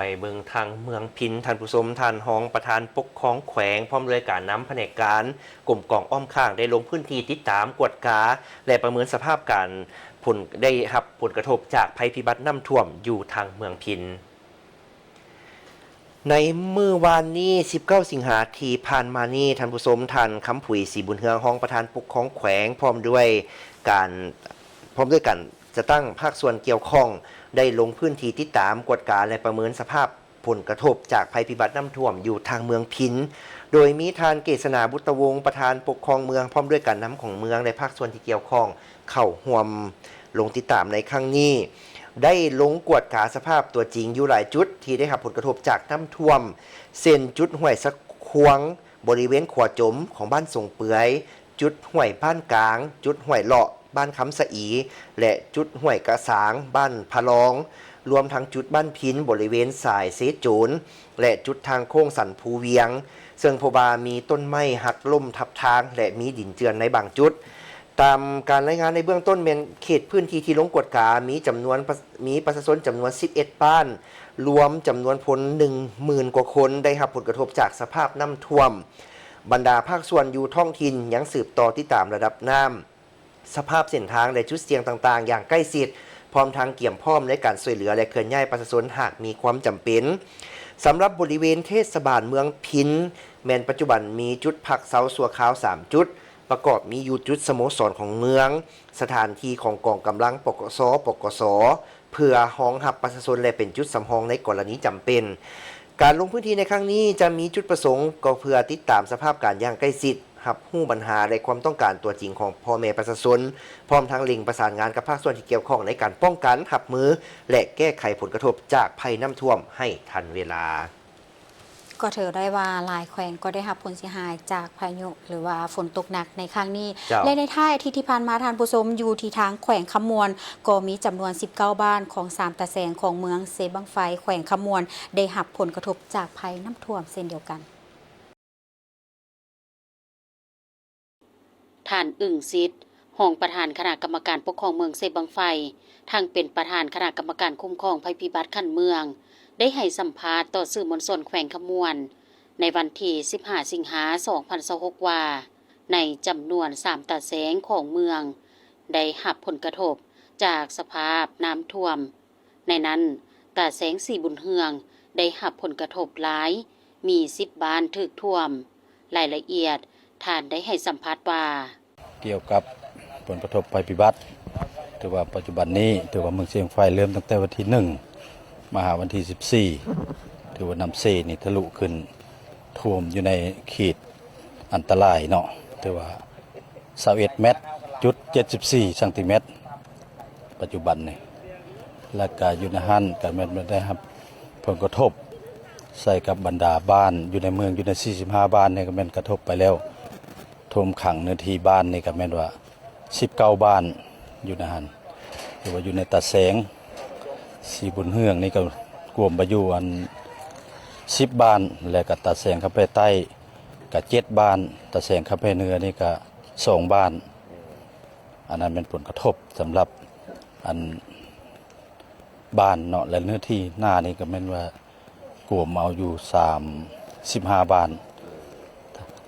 ไปเบิงทางเมืองพินท่านผู้ชมท่านรองประธานปกครองแขวงพร้อมด้วยการนำแผนกการกลุ่มกองอ้อมข้างได้ลงพื้นที่ติดตามกวดกาและประเมินสภาพการผลได้รับผลกระทบจากภัยพิบัติน้ำท่วมอยู่ทางเมืองพินในมื้อวานนี้19สิงหาที่ผ่านมานี้ท่านผู้ชมท่านคำผุยศรีบุญเฮืองรองประธานปกครองแขวงพร้อมด้วยกันจะตั้งภาคส่วนเกี่ยวข้องได้ลงพื้นที่ติดตามกวดกาและประเมินสภาพผลกระทบจากภัยพิบัติน้ำท่วมอยู่ทางเมืองพินโดยมีทานเกษณาบุตรวงศ์ประธานปกครองเมืองพร้อมด้วยการนำของเมืองในภาคส่วนที่เกี่ยวข้องเข้าร่วมลงติดตามในครั้งนี้ได้ลงกวดกาสภาพตัวจริงอยู่หลายจุดที่ได้รับผลกระทบจากน้ำท่วมเส้นจุดห้วยสะควงบริเวณขวจมของบ้านทรงเปือยจุดห้วยบ้านกลางจุดห้วยเลาะบ้านคำสะอีและจุดห้วยกระสางบ้านพะลองรวมทั้งจุดบ้านพินบริเวณสายเสโจนและจุดทางโค้งสันภูเวียงซึ่งพบว่ามีต้นไม้หักล้มทับทางและมีดินเจือนในบางจุดตามการรายงานในเบื้องต้นเป็นเขตพื้นที่ที่ลงกวดกามีประชาชนจำนวน11บ้านรวมจำนวนคน 10,000 กว่าคนได้รับผลกระทบจากสภาพน้ำท่วมบรรดาภาคส่วนอยู่ท้องถิ่นยังสืบต่อที่ตามระดับน้ำสภาพเส้นทางและจุดเสี่ยงต่างๆอย่างใกล้ชิดพร้อมทางเกี่ยมพร้อมในการช่วยเหลือและเคลื่อนย้ายประชาชนหากมีความจำเป็นสำหรับบริเวณเทศบาลเมืองพินแม้นปัจจุบันมีจุดพักเสาสัวขาว3จุดประกอบมีอยู่จุดสโมสรของเมืองสถานที่ของกองกำลังปกสเพื่อรองรับประชาชนและเป็นจุดสำรองในกรณีจำเป็นการลงพื้นที่ในครั้งนี้จะมีจุดประสงค์ก็เพื่อติดตามสภาพการอย่างใกล้ชิดรับรู้ปัญหาและความต้องการตัวจริงของพ่อแม่ประชาชนพร้อมทั้งเล็งประสานงานกับภาคส่วนที่เกี่ยวข้องในการป้องกันรับมือและแก้ไขผลกระทบจากภัยน้ำท่วมให้ทันเวลาก็ถือได้ว่าหลายแขวงก็ได้รับผลเสียหายจากพายุหรือว่าฝนตกหนักในครั้งนี้และในท้ายอาทิตย์ที่ผ่านมาทานผู้ชมอยู่ที่ทางแขวงคำมวลก็มีจำนวน19บ้านของ3ตะแสงของเมืองเซบังไฟแขวงคำมวลได้รับผลกระทบจากภัยน้ำท่วมเช่นเดียวกันท่านอึ่งซิดรองประธานคณะกรรมการปกครองเมืองเซบังไฟทั้งเป็นประธานคณะกรรมการคุ้มครองภัยพิบัติขั้นเมืองได้ให้สัมภาษณ์ต่อสื่อมวลชนแขวงคำมวลในวันที่15สิงหาคม2026ว่าในจำนวน3ตาแสงของเมืองได้รับผลกระทบจากสภาพน้ำท่วมในนั้นตาแสงสีบุญเฮืองได้รับผลกระทบหลายมี10บ้านถูกท่วมรายละเอียดท่านได้ให้สัมภาษณ์ว่าเกี่ยวกับผลกระทบภัยพิบัติถือว่าปัจจุบันนี้ถือว่าเมืองเชียงไฟเริ่มตั้งแต่วันที่1มาหาวันที่14ถือว่าน้ำเซนี่ทะลุขึ้นท่วมอยู่ในขีดอันตรายเนาะถือว่า21เมตรจุด74เซนติเมตรปัจจุบันนี่และก็อยู่ในหันก็แม่นได้ครับผลกระทบใส่กับบรรดาบ้านอยู่ในเมืองอยู่ใน45บ้านนี่ก็แม่นกระทบไปแล้วท่วมขังเนื้อที่บ้านนี่ก็แม่นว่า19บ้านอยู่ในหันหรือว่าอยู่ในตาแสงสีบุญเฮืองนี่ก็กลุ่มไปอยู่อัน10บ้านและก็ตาแสงเข้าไปใต้ก็7บ้านตาแสงเข้าไปเหนือนี่ก็2บ้านอันนั้นเป็นผลกระทบสำหรับอันบ้านเนาะและเนื้อที่หน้านี่ก็แม่นว่ากลุ่มเอาอยู่35บ้าน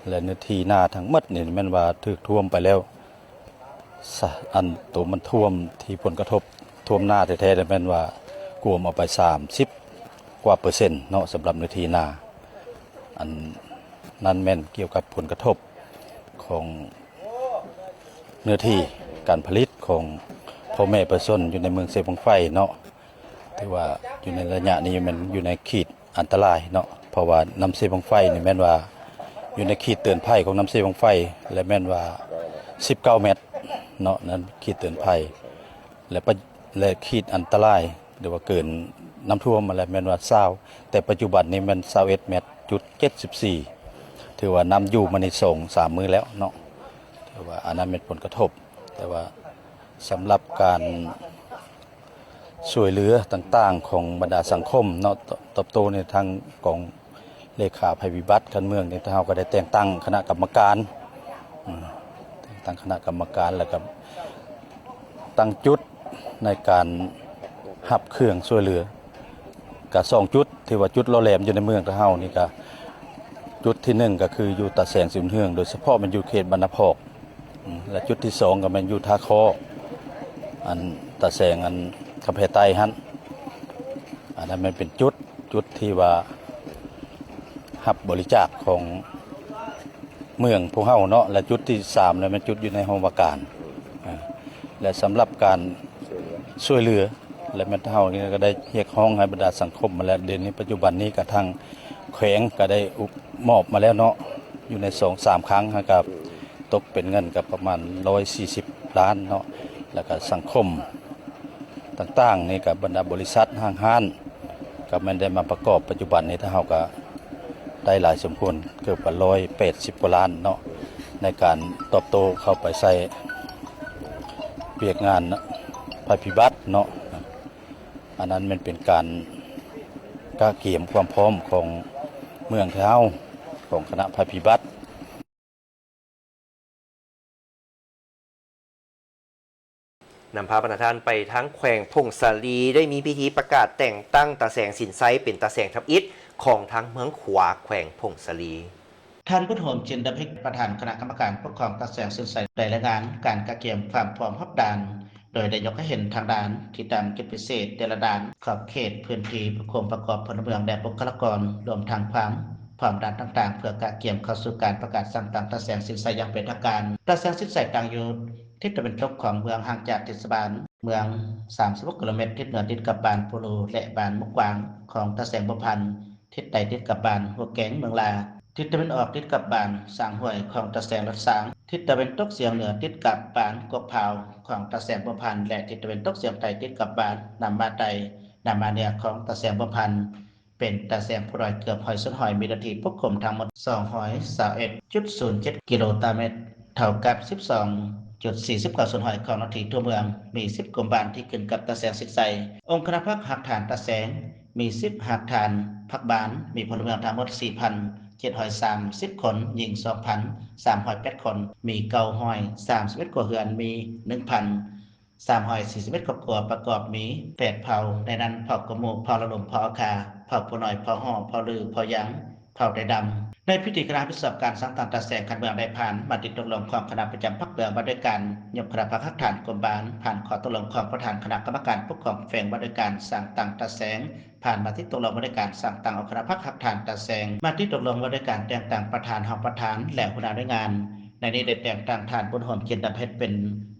และเนื้อที่หน้าทั้งหมดนี่แม่นว่าถูกท่วมไปแล้วอันตัวมันท่วมที่ผลกระทบท่วมหน้าแท้ๆแม่นว่า กวมเอาไป30กว่าเปอร์เซ็นต์เนาะสำหรับเนื้อที่นาอันนั้นแม่นเกี่ยวกับผลกระทบของเนื้อที่การผลิตของพ่อแม่ประชาชนอยู่ในเมืองเซบังไฟเนาะถือว่าอยู่ในระยะนี้มันอยู่ในขีดอันตรายเนาะเพราะว่าน้ำเซบังไฟนี่แม่นว่าอยู่ในขีดเตือนภัยของน้ำเซบังไฟและแม่นว่า19เมตรเนาะนั้นขีดเตือนภัยและขีดอันตรายหรือว่าเกินน้ำท่วมมาแล้วแม่นว่า20แต่ปัจจุบันนี้มัน21เมตรจุด74ถือว่าน้ำอยู่มาใน2-3มื้อแล้วเนาะถือว่าอันนั้นเป็นผลกระทบแต่ว่าสำหรับการช่วยเหลือต่างๆของบรรดาสังคมเนาะตบโตในทางของเลขาภัยพิบัติการเมืองนี่เราก็ได้แต่งตั้งคณะกรรมการตั้งคณะกรรมการแล้วก็ตั้งจุดในการหับเครื่องช่วยเหลือกับ2จุดที่ว่าจุดโลแหลมอยู่ในเมืองเฮานี่ก็จุดที่1ก็คืออยู่ตะแสงสิมเฮืองโดยเฉพาะมันอยู่เขตบรรณพอกและจุดที่2ก็มันอยู่ท่าคออันตะแสงอันคำแพใต้หันอันนั้นมันเป็นจุดที่ว่ารับบริจาคของเมืองพวกเฮาเนาะและจุดที่3เนี่ยมันจุดอยู่ในห้องว่าการและสำหรับการช่วยเหลือและแม่เฮานี่ก็ได้เรียกร้องให้บรรดาสังคมมาแล้วเดือนนี้ปัจจุบันนี้ก็ทางแขวงก็ได้มอบมาแล้วเนาะอยู่ใน 2-3 ครั้งครับตกเป็นเงินกับประมาณ140ล้านเนาะแล้วก็สังคมต่างๆนี่กับบรรดาบริษัทห้างห้านก็มันได้มาประกอบปัจจุบันนี้ถ้าเฮาก็ได้หลายสมควรเกือบ180กว่าล้านเนาะในการตอบโต้เข้าไปใส่เปียกงานภัยพิบัติเนาะอันนั้นมันเป็นการกล้าเกี่ยมความพร้อมของเมืองเฮาของคณะภัยพิบัติ นำพาประธานไปทั้งแขวงพงศาลีได้มีพิธีประกาศแต่งตั้งตาแสงสินไซเป็นตาแสงทับอิฐของทั้งเมืองขวาแขวงพงศาลี ท่านผู้โหมจินดาภิกษ์ประธานคณะกรรมการปกครองตาแสงสินไซได้รายงานการกระเกียมความพร้อมรับด่าน โดยได้ยกให้เห็นทางด่านที่ตามกิจพิเศษแต่ละด่านขอบเขตพื้นที่ประกอบพลเมืองและบุคลากรรวมทางความพร้อมด่านต่างๆเพื่อการเกียมเข้าสู่การประกาศสั่งตั้งตาแสงสินไซอย่างเป็นทางการตาแสงสินไซตั้งอยู่ทิศตะวันตกของเมืองห่างจากเทศบาลเมือง36กิโลเมตรทิศเหนือติดกับบ้านปูรูและบ้านมุกวางของตาแสงบ่พันทิศใต้ติดกับบ้านหัวแกงเมืองลาทิศตะวันออกติดกับบ้านสร้างห้วยของตาแสงรัดสางทิศตะวันตกเฉียงเหนือติดกับบ้านกกพาวของตาแสงบ่พันและทิศตะวันตกเฉียงใต้ติดกับบ้านนำมาไตนำมาเหนือของตาแสงบ่พันเป็นตาแสงผู้ร้อยเกือบหอยสุดหอยมีนาทีปกคลุมทั้งหมด221.07 กิโลตารเมตรเท่ากับ 12.49 ส่วนหอยของนาทีทั่วเมืองมี10กรมบ้านที่ขึ้นกับตาแสงสินไซองค์คณะพรรคหักฐานตาแสงมี10หักฐานพรรคบ้านมีพลเมืองทั้งหมด 4,730 คนหญิง 2,308 คนมี931กว่าเรือนมี 1,341 ครอบครัวประกอบมี8เผ่าในนั้นเผ่ากระหมูเผ่าระลมเผ่าอาคาเผ่าผู้น้อยเผ่าห่อเผ่าลือเผ่าหยังเผ่าไดดำในพิธีคณะพิธีการสังตั้งตาแสงการเมืองได้ผ่านมาติดตกลงของคณะประจำพรรคเมืองว่าด้วยการยกคณะพรรคหักฐานกรมบ้านผ่านขอตกลงของประธานคณะกรรมการปกครองแฝงว่าด้วยการสั่งตั้งตาแสงผ่านมาที่ตกลงว่าด้วยการสั่งตั้งเอาคณะพรรคหักฐานตาแสงมาที่ตกลงว่าด้วยการแต่งตั้งประธานห้องประธานและหัวหน้าด้วยงานในนี้ได้แต่งตั้งท่านบุญโฮมเกียรติเพชรเป็น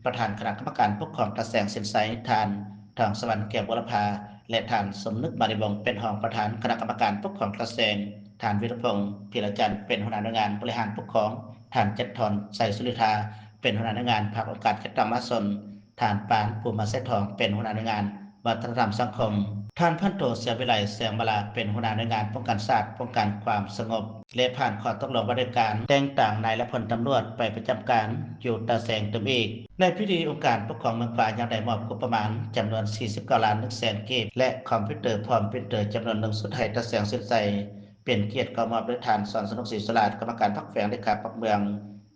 ประธานคณะกรรมการปกครองตาแสงสินไซท่านทองสวรรค์แก้ววรภาและท่านสมนึกมาริวงศ์เป็นรองประธานคณะกรรมการปกครองตาแสงท่านวิรพงศ์พิรจันทร์เป็นหัวหน้าหน่วยงานบริหารปกครองท่านจัดทรไสสุริธาเป็นหัวหน้าหน่วยงานภาคโอกาสกิจกรรมสนท่านปานภูมิเสถทองเป็นหัวหน้าหน่วยงานวัฒนธรรมสังคมท่านพันโทเสียวิไลแสงมาลาเป็นหัวหน้าหน่วยงานป้องกันศาสตร์ป้องกันความสงบและผ่านข้อตกลงว่าด้วยการแต่งตั้งนายและพลตำรวจไปประจำการอยู่ตาแสงตึมอีกในพิธีองค์การปกครองเมืองฟ้ายังได้มอบงบประมาณจำนวน49ล้าน1แสนกีบและคอมพิวเตอร์พร้อมปรินเตอร์จำนวน1สุดให้ตาแสงสินไซเป็นเกียรติกมอบโดยทานสอนสนุกศรีสลาดกรรมการพรรคแฝงเลขาพรรคเมือง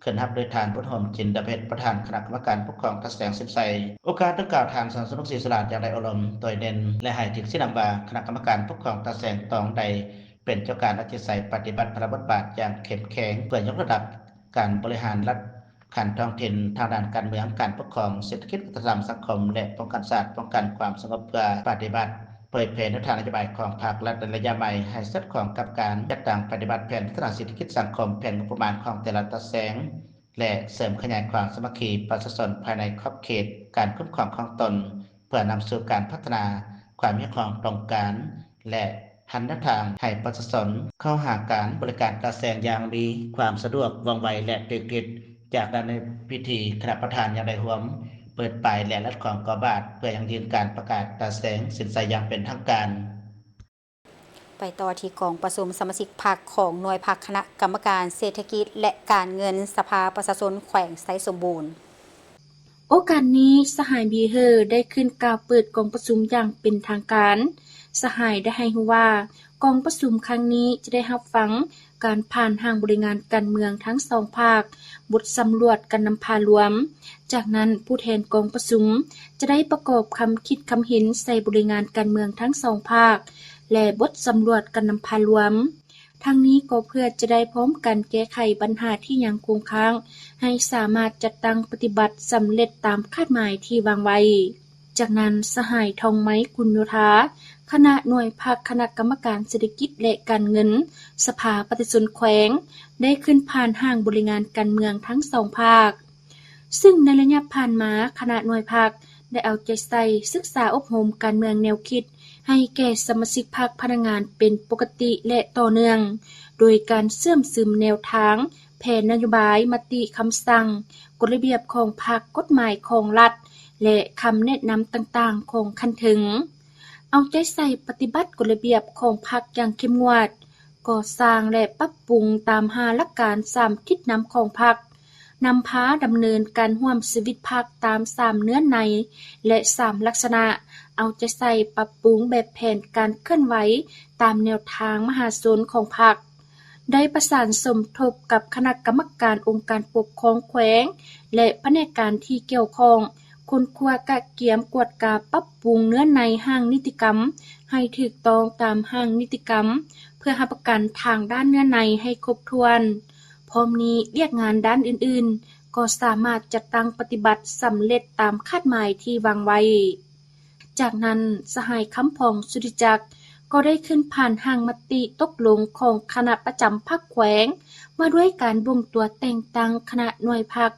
ขึ้นรับโดยทานบุญโฮมจินดาเพชรประธานคณะกรรมการปกครองตาแสงสินไซโอกาสดังกล่าวทานสอนสนุกศรีสลาดอย่างได้อารมณ์โดยเน้นและให้ถึงสินำว่าคณะกรรมการปกครองตาแสงตองใดเป็นเจ้าการราชสัยปฏิบัติพระบทบาทอย่างเข้มแข็งเพื่อยกระดับการบริหารรัฐขันท้องถิ่นทางด้านการเมืองการปกครองเศรษฐกิจวัฒนธรรมสังคมและป้องกันศาสตร์ป้องกันความสงบเพื่อปฏิบัติ เผยแพร่แนวทางนโยบายของภาครัฐในระยะใหม่ให้สอดคล้องกับการจัดตั้งปฏิบัติแผนพัฒนาเศรษฐกิจสังคมแผนงบประมาณของแต่ละตำแหน่งและเสริมขยายความสามัคคีประชาชนภายในขอบเขตการคุ้มครองของตนเพื่อนำสู่การพัฒนาความยั่งคงตรงกันและหันทางให้ประชาชนเข้าหาการบริการตำแหน่งอย่างมีความสะดวกว่องไวและตึกติดจากนั้นในพิธีคณะประธานยังได้ร่วมเปิดปลายและรัดของกบาทเพื่อยังยืนการประกาศตาแสงสินใสอย่างเป็นทางการไปต่อที่กองประชุมสมาชิกพรรคของหน่วยพรรคคณะกรรมการเศรษฐกิจและการเงินสภาประชาชนแขวงไซสมบูรณ์โอกาสนี้สหายบีเฮอร์ได้ขึ้นกล่าวเปิดกองประชุมอย่างเป็นทางการสหายได้ให้รู้ว่ากองประชุมครั้งนี้จะได้รับฟังการผ่านทางบริงานการเมืองทั้งสองภาคบทสำรวจการนำพารวมจากนั้นผู้แทนกองประชุมจะได้ประกอบคำคิดคำเห็นใส่บริงานการเมืองทั้งสองภาคและบทสำรวจการนำพารวมทั้งนี้ก็เพื่อจะได้พร้อมกันแก้ไขปัญหาที่ยังคงค้างให้สามารถจัดตั้งปฏิบัติสำเร็จตามคาดหมายที่วางไว้จากนั้นสหายทองไม้กุลโยธาคณะหน่วยภาคคณะกรรมการเศรษฐกิจและการเงินสภาประชาชนแขวงได้ขึ้นผ่านห้างบริงานการเมืองทั้งสองภาคซึ่งในระยะผ่านมาคณะหน่วยภาคได้เอาใจใส่ศึกษาอบรมการเมืองแนวคิดให้แก่สมาชิกพรรคพนักงานเป็นปกติและต่อเนื่องโดยการเสื่อมซึมแนวทางแผนนโยบายมติคำสั่งกฎระเบียบของพรรคกฎหมายของรัฐและคำแนะนำต่างๆของคันถึงเอาใจใส่ปฏิบัติกฎระเบียบของพรรคอย่างเข้มงวดก่อสร้างและปรับปรุงตาม5หลักการ3ทิศนำของพรรคนำพาดำเนินการร่วมชีวิตพรรคตาม3เนื้อในและ3ลักษณะเอาใจใส่ปรับปรุงแบบแผนการเคลื่อนไหวตามแนวทางมหาชนของพรรคได้ประสานสมทบกับคณะกรรมการองค์การปกครองแขวงและแผนกการที่เกี่ยวข้องคนครัวกะเกียมกวดกาปรับปรุงเนื้อในห้างนิติกรรมให้ถูกต้องตามห้างนิติกรรมเพื่อรับประกันทางด้านเนื้อในให้ครบถ้วนพร้อมนี้เรียกงานด้านอื่นๆก็สามารถจัดตั้งปฏิบัติสำเร็จตามคาดหมายที่วางไว้จากนั้นสหายคำพองสุริจักรก็ได้ขึ้นผ่านห้างมติตกลงของคณะประจำพรรคแขวงมาด้วยการบ่งตัวแต่งตั้งคณะหน่วยพรรค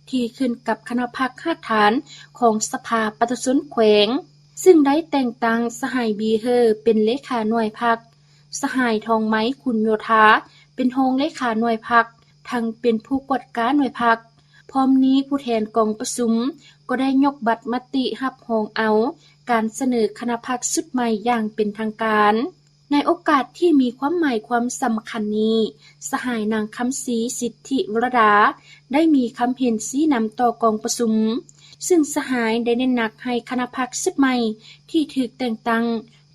ที่ขึ้นกับคณะพรรค5ฐานของสภาประชาชนแขวงซึ่งได้แต่งตั้งสหายบีเฮอร์เป็นเลขาหน่วยพรรคสหายทองไม้คุลโยธาเป็นรองเลขาหน่วยพรรคทั้งเป็นผู้กวดการหน่วยพรรคพร้อมนี้ผู้แทนกองประชุมก็ได้ยกบัตรมติรับรองเอาการเสนอคณะพรรคชุดใหม่อย่างเป็นทางการในโอกาสที่มีความหมายความสำคัญนี้สหายนางคำศรีสิทธิวรดาได้มีคำเห็นชี้นำต่อกองประชุมซึ่งสหายได้เน้นหนักให้คณะพรรคชุดใหม่ที่ถูกแต่งตั้ง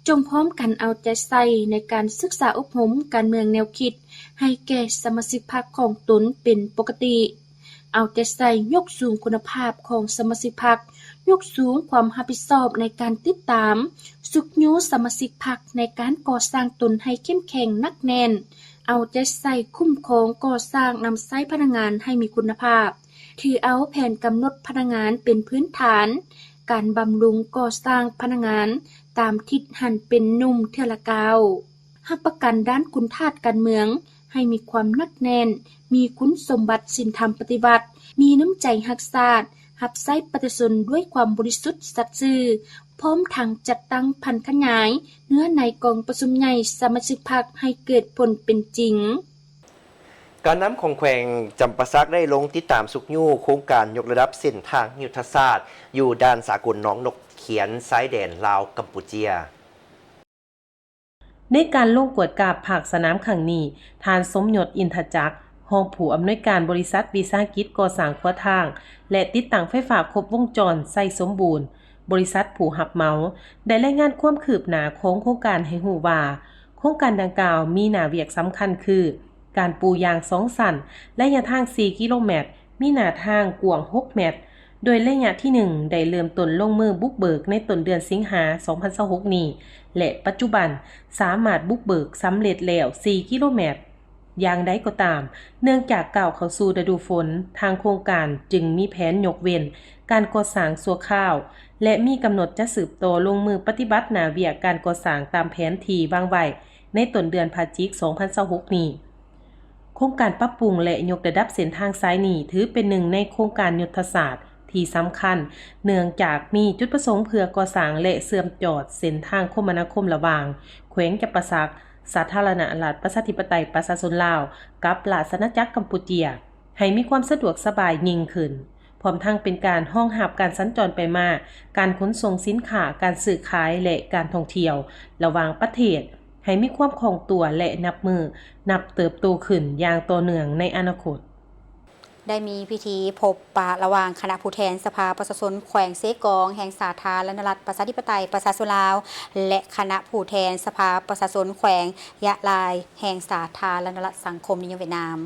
จงพร้อมกันเอาใจใส่ในการศึกษาอบรมการเมืองแนวคิดให้แก่สมาชิกพรรคของตนเป็นปกติเอาใจใส่ยกสูงคุณภาพของสมาชิกพรรคยกสูงความรับผิดชอบในการติดตามสุขยูสมาชิกพรรคในการก่อสร้างตนให้เข้มแข็งนักแน่นเอาใจใส่คุ้มครองก่อสร้างนำใช้พนักงานให้มีคุณภาพถือเอาแผนกำหนดพนักงานเป็นพื้นฐานการบำรุงก่อสร้างพนักงานตามทิศหันเป็นนุ่มเทื่อละกาวรับประกันด้านคุณธาตุการเมืองให้มีความนักแน่นมีคุณสมบัติศีลธรรมปฏิบัติมีน้ำใจรักชาติรับใช้ประชาชนด้วยความบริสุทธิ์สัตย์ซื่อพร้อมทั้งจัดตั้งพันขยายเนื้อในกองประชุมใหญ่สมาชิกพรรคให้เกิดผลเป็นจริงการน้ำของแขวงจำปาสักได้ลงติดตามสุกยู่โครงการยกระดับเส้นทางยุทธศาสตร์อยู่ด้านสากลหนองนกเขียนซ้ายแดนลาวกัมพูเชียในการลงกวดกาบภาคสนามครั้งนี้ทานสมยศอินทจักรรองผู้อำนวยการบริษัทวิสาหกิจก่อสร้างขั้วทางและติดตั้งไฟฟ้าครบวงจรใส่สมบูรณ์บริษัทผู้รับเหมาได้รายงานความคืบหน้าของโครงการให้รู้ว่าโครงการดังกล่าวมีหน้าเวียกสำคัญคือการปูยาง2สั้นระยะทาง4กิโลเมตรมีหน้าทางกว้าง6เมตรโดยระยะที่1ได้เริ่มต้นลงมือบุกเบิกในต้นเดือนสิงหาคม 2026 นี้และปัจจุบันสามารถบุกเบิกสำเร็จแล้ว4กิโลเมตร อย่างใดก็ตามเนื่องจากก้าวเข้าสู่ฤดูฝนทางโครงการจึงมีแผนยกเว้นการก่อสร้างชั่วคราวและมีกำหนดจะสืบโตลงมือปฏิบัติหน้าเวียกการก่อสร้างตามแผนที่วางไว้ในต้นเดือนพฤศจิกายน 2026 นี้โครงการปรับปรุงและยกระดับเส้นทางสายนี้ถือเป็นหนึ่งในโครงการยุทธศาสตร์ที่สำคัญเนื่องจากมีจุดประสงค์เพื่อก่อสร้างและเชื่อมจอดเส้นทางคมนาคมระหว่างแขวงจำปาสักสาธารณรัฐประชาธิปไตยประชาชนลาวกับราชอาณาจักรกัมพูชีให้มีความสะดวกสบายยิ่งขึ้นพร้อมทั้งเป็นการรองรับการสัญจรไปมาการขนส่งสินค้าการซื้อขายและการท่องเที่ยวระหว่างประเทศให้มีความคล่องตัวและนับเติบโตขึ้นอย่างต่อเนื่องในอนาคตได้มีพิธีพบปะระหว่างคณะผู้แทนสภาประชาชนแขวงเซกองแห่งสาธารณรัฐประชาธิปไตยประชาชนลาวและคณะผู้แทนสภาประชาชนแขวงยะลายแห่งสาธารณรัฐสังคมนิยมเวียดนาม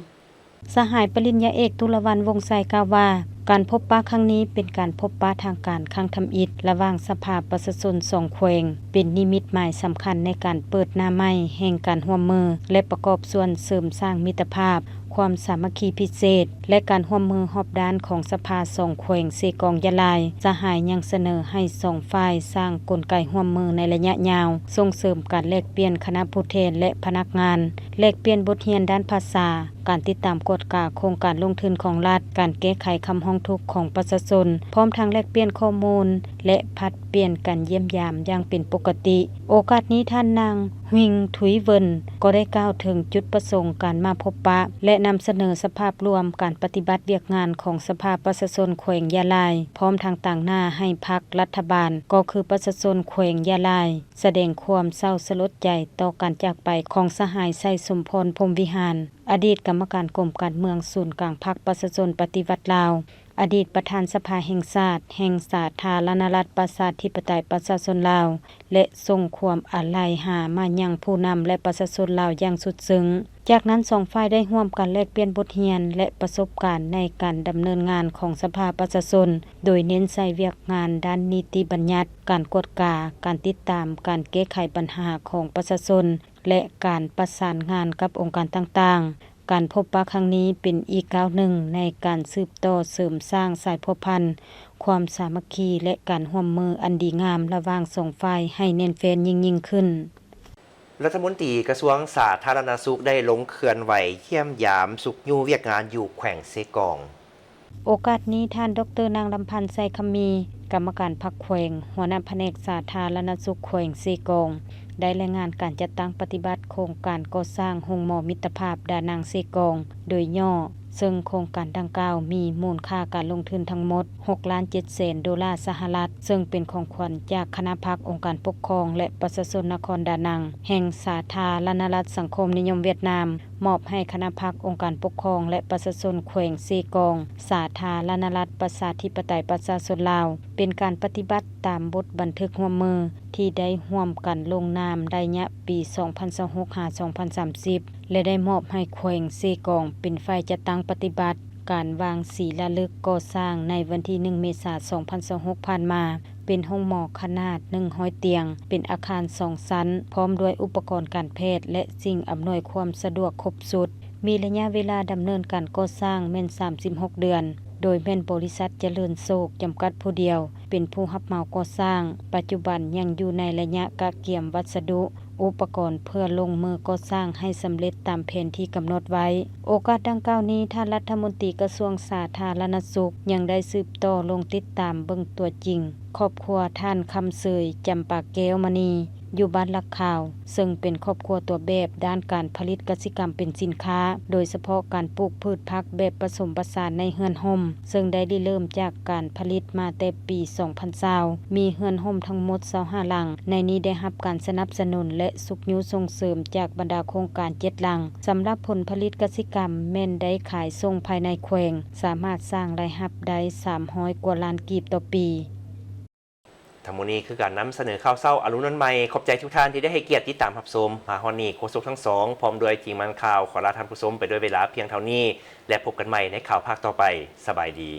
สหายปริญญาเอกตุลวรรณวงศ์ไซกล่าวว่าการพบปะครั้งนี้เป็นการพบปะทางการครั้งทำอิฐระหว่างสภาประชาชน2แขวงเป็นนิมิตหมายสำคัญในการเปิดหน้าใหม่แห่งการร่วมมือและประกอบส่วนเสริมสร้างมิตรภาพความสามัคคีพิเศษและการร่วมมือรอบด้านของสภา2แขวงเซกองยะลายสหายยังเสนอให้2ฝ่ายสร้างกลไกร่วมมือในระยะยาวส่งเสริมการแลกเปลี่ยนคณะผู้แทนและพนักงานแลกเปลี่ยนบทเรียนด้านภาษาการติดตามกฎกาโครงการลงทุนของรัฐการแก้ไขคำร้องทุกข์ของประชาชนพร้อมทั้งแลกเปลี่ยนข้อมูลและผัดเปลี่ยนการเยี่ยมยามอย่างเป็นปกติโอกาสนี้ท่านนางฮวิงถุยเวินก็ได้กล่าวถึงจุดประสงค์การมาพบปะและนำเสนอสภาพรวมการปฏิบัติเวียกงานของสภาประชาชนแขวงยะลายพร้อมทางต่างหน้าให้พรรครัฐบาลก็คือประชาชนแขวงยะลายแสดงความเศร้าสลดใจต่อการจากไปของสหายไสสมพรพรหมวิหารอดีตกรรมการกรมการเมืองศูนย์กลางพรรคประชาชนปฏิวัติลาวอดีตประธานสภาแห่งชาติแห่งสาธารณรัฐประชาธิปไตยประชาชนลาวและส่งความอาลัยหามายังผู้นำและประชาชนลาวอย่างสุดซึ้งจากนั้น2ฝ่ายได้ร่วมกันแลกเปลี่ยนบทเรียนและประสบการณ์ในการดำเนินงานของสภาประชาชนโดยเน้นใส่เวียกงานด้านนิติบัญญัติการกฎกาการติดตามการแก้ไขปัญหาของประชาชนและการประสานงานกับองค์การต่างๆการพบปะครั้งนี้เป็นอีกก้าวหนึ่งในการสืบต่อเสริมสร้างสายพัวพันธุ์ความสามัคคีและการร่วมมืออันดีงามระหว่าง2ฝ่ายให้แน่นแฟ้นยิ่งขึ้นรัฐมนตรีกระทรวงสาธารณสุขได้ลงเคลื่อนไหวเยี่ยมยามสุขอยู่เวียกงานอยู่แขวงเซกองโอกาสนี้ท่านดร.นางลำพันธ์ไซคมีกรรมการพรรคแขวงหัวหน้าแผนกสาธารณสุขแขวงเซกองได้รายงานการจัดตั้งปฏิบัติโครงการก่อสร้างโรงหมอมิตรภาพดานางเซกองโดยย่อซึ่งโครงการดังกล่าวมีมูลค่าการลงทุนทั้งหมด$6.7 ล้านซึ่งเป็นของขวัญจากคณะพรรคองค์การปกครองและประชาชนนครดานังแห่งสาธารณรัฐสังคมนิยมเวียดนามมอบให้คณะพรรคองค์การปกครองและประชาชนแขวงเซกองสาธารณรัฐประชาธิปไตยประชาชนลาวเป็นการปฏิบัติตามบทบันทึกร่วมมือที่ได้ร่วมกันลงนามระยะปี 2026-2030 และได้มอบให้แขวงเซกองเป็นฝ่ายจัดตั้งปฏิบัติการวางศิลาฤกษ์ก่อสร้างในวันที่1 เมษายน 2026 ผ่านมาเป็นห้องหมอขนาด100เตียงเป็นอาคาร2ชั้นพร้อมด้วยอุปกรณ์การแพทย์และสิ่งอำนวยความสะดวกครบสุดมีระยะเวลาดำเนินการก่อสร้างแม่น36 เดือนโดยแม่นบริษัทเจริญโศกจำกัดผู้เดียวเป็นผู้รับเหมาก่อสร้างปัจจุบันยังอยู่ในระยะกะเกี่ยมวัสดุอุปกรณ์เพื่อลงมือก่อสร้างให้สำเร็จตามแผนที่กำหนดไว้โอกาสดังกล่าวนี้ท่านรัฐมนตรีกระทรวงสาธารณสุขยังได้สืบต่อลงติดตามเบิ่งตัวจริงครอบครัวท่านคำเสยจำปาแก้วมณีอยู่บ้านลักข่าวซึ่งเป็นครอบครัวตัวแบบด้านการผลิตกสิกรรมเป็นสินค้าโดยเฉพาะการปลูกพืชผักแบบผสมผสานในเฮือนห่มซึ่งได้เริ่มจากการผลิตมาแต่ปี 2020มีเฮือนห่มทั้งหมด25หลังในนี้ได้รับการสนับสนุนและสุขยุส่งเสริมจากบรรดาโครงการ7หลังสำหรับผลผลิตกสิกรรมแม่นได้ขายส่งภายในแขวงสามารถสร้างรายรับได้300กว่าล้านกีบต่อปีทั้งหมดนี้คือการนำเสนอข่าวเศร้าอรุณวันใหม่ขอบใจทุกท่านที่ได้ให้เกียรติติดตามรับชมมาฮอนี่โฆษกทั้งสองพร้อมด้วยทีมงานข่าวขอลาท่านผู้ชมไปด้วยเวลาเพียงเท่านี้และพบกันใหม่ในข่าวภาคต่อไปสบายดี